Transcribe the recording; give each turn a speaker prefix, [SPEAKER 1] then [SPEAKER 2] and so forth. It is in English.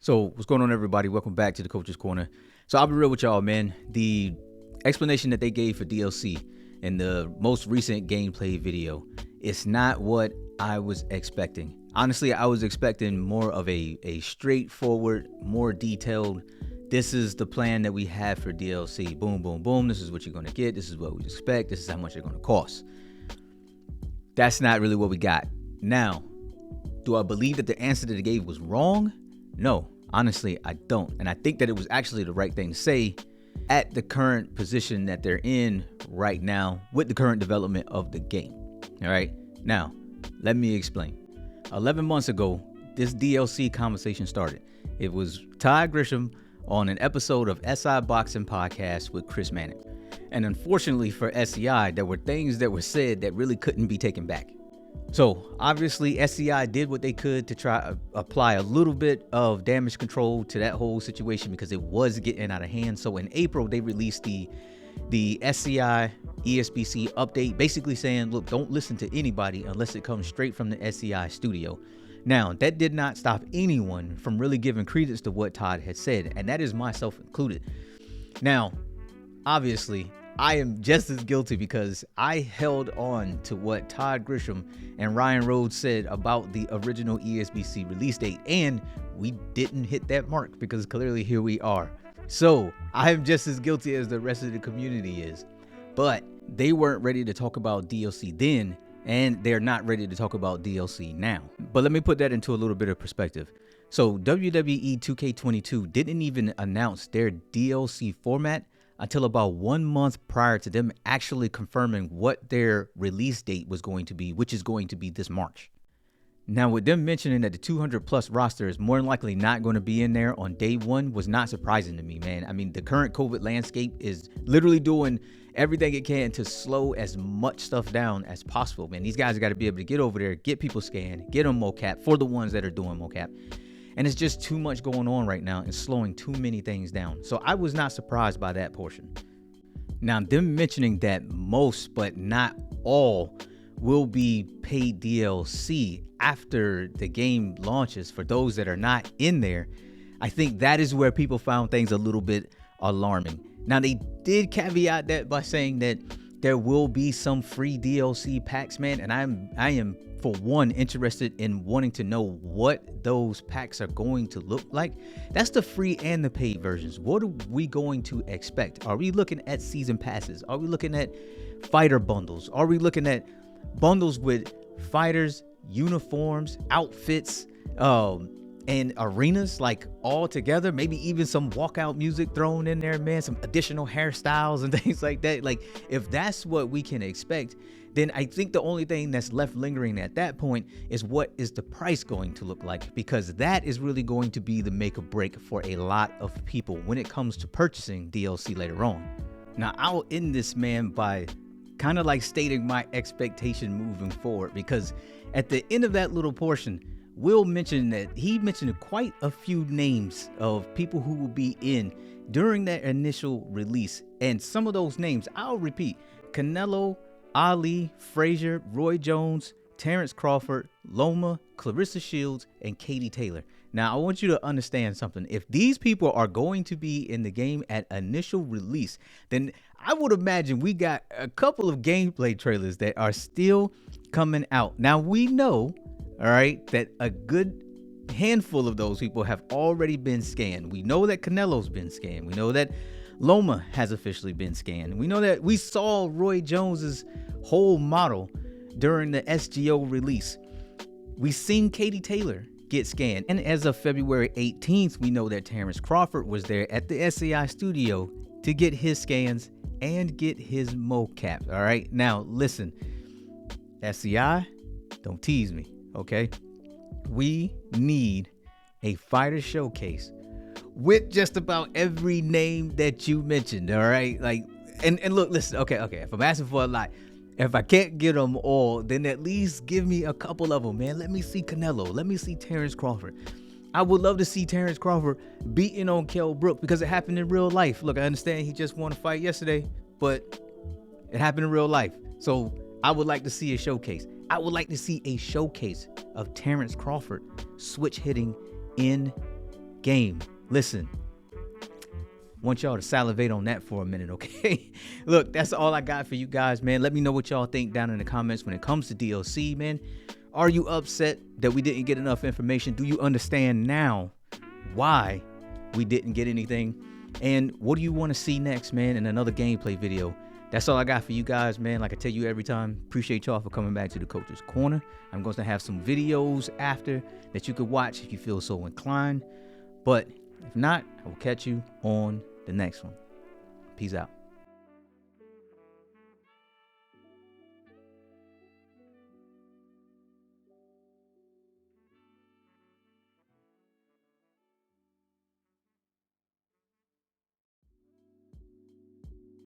[SPEAKER 1] So what's going on, everybody? Welcome back to the Coach's Corner. So I'll be real with y'all, man. The explanation that they gave for DLC in the most recent gameplay video, it's not what I was expecting. Honestly, I was expecting more of a straightforward, more detailed, this is the plan that we have for DLC. Boom, boom, boom. This is what you're going to get. This is what we expect. This is how much it's going to cost. That's not really what we got. Now, do I believe that the answer that they gave was wrong? No, honestly, I don't. And I think that it was actually the right thing to say at the current position that they're in right now with the current development of the game. All right. Now, let me explain. 11 months ago, this DLC conversation started. It was Todd Grisham on an episode of SI Boxing Podcast with Chris Manning. And unfortunately for SCI, there were things that were said that really couldn't be taken back. So obviously SCI did what they could to try to apply a little bit of damage control to that whole situation because it was getting out of hand. So in April, they released the SCI eSBC update, basically saying, look, don't listen to anybody unless it comes straight from the SCI studio. Now, that did not stop anyone from really giving credence to what Todd had said, and that is myself included. Now, obviously, I am just as guilty because I held on to what Todd Grisham and Ryan Rhodes said about the original eSBC release date, and we didn't hit that mark because clearly here we are. So I am just as guilty as the rest of the community is, but they weren't ready to talk about DLC then, and they're not ready to talk about DLC now. But let me put that into a little bit of perspective. So WWE 2K22 didn't even announce their DLC format until about 1 month prior to them actually confirming what their release date was going to be, which is going to be this March. Now, with them mentioning that the 200 plus roster is more than likely not going to be in there on day one was not surprising to me, man. I mean, the current COVID landscape is literally doing everything it can to slow as much stuff down as possible, man. These guys got to be able to get over there, get people scanned, get them mocap for the ones that are doing mocap. And it's just too much going on right now and slowing too many things down. So I was not surprised by that portion. Now, them mentioning that most, but not all, will be paid DLC after the game launches for those that are not in there, I think that is where people found things a little bit alarming. Now, they did caveat that by saying that there will be some free DLC packs, man, and I am for one interested in wanting to know what those packs are going to look like. That's the free and the paid versions. What are we going to expect? Are we looking at season passes? Are we looking at fighter bundles? Are we looking at bundles with fighters, uniforms, outfits, and arenas, like all together? Maybe even some walkout music thrown in there, man, some additional hairstyles and things like that. Like, if that's what we can expect, then I think the only thing that's left lingering at that point is what is the price going to look like, because that is really going to be the make or break for a lot of people when it comes to purchasing DLC later on. Now, I'll end this, man, by kind of like stating my expectation moving forward, because at the end of that little portion, Will mentioned that he mentioned quite a few names of people who will be in during that initial release. And some of those names, I'll repeat: Canelo, Ali, Frazier, Roy Jones, Terrence Crawford, Loma, Clarissa Shields, and Katie Taylor. Now, I want you to understand something. If these people are going to be in the game at initial release, then I would imagine we got a couple of gameplay trailers that are still coming out. Now, we know, all right, that a good handful of those people have already been scanned. We know that Canelo's been scanned. We know that Loma has officially been scanned. We know that we saw Roy Jones's whole model during the SGO release. We've seen Katie Taylor get scanned. And as of February 18th, we know that Terrence Crawford was there at the SCI studio to get his scans and get his mocap. All right. Now, listen, SCI, don't tease me. Okay. We need a fighter showcase with just about every name that you mentioned. All right. Like, and look, listen. Okay. If I'm asking for a lot, if I can't get them all, then at least give me a couple of them, man. Let me see Canelo. Let me see Terrence Crawford. I would love to see Terrence Crawford beating on Kell Brook because it happened in real life. Look, I understand he just won a fight yesterday, but it happened in real life. So I would like to see a showcase. I would like to see a showcase of Terrence Crawford switch hitting in game. Listen, want y'all to salivate on that for a minute, okay? Look, that's all I got for you guys, man. Let me know what y'all think down in the comments when it comes to DLC, man. Are you upset that we didn't get enough information? Do you understand now why we didn't get anything? And what do you want to see next, man, in another gameplay video? That's all I got for you guys, man. Like I tell you every time, appreciate y'all for coming back to the Coach's Corner. I'm going to have some videos after that you could watch if you feel so inclined. But if not, I will catch you on the next one. Peace out.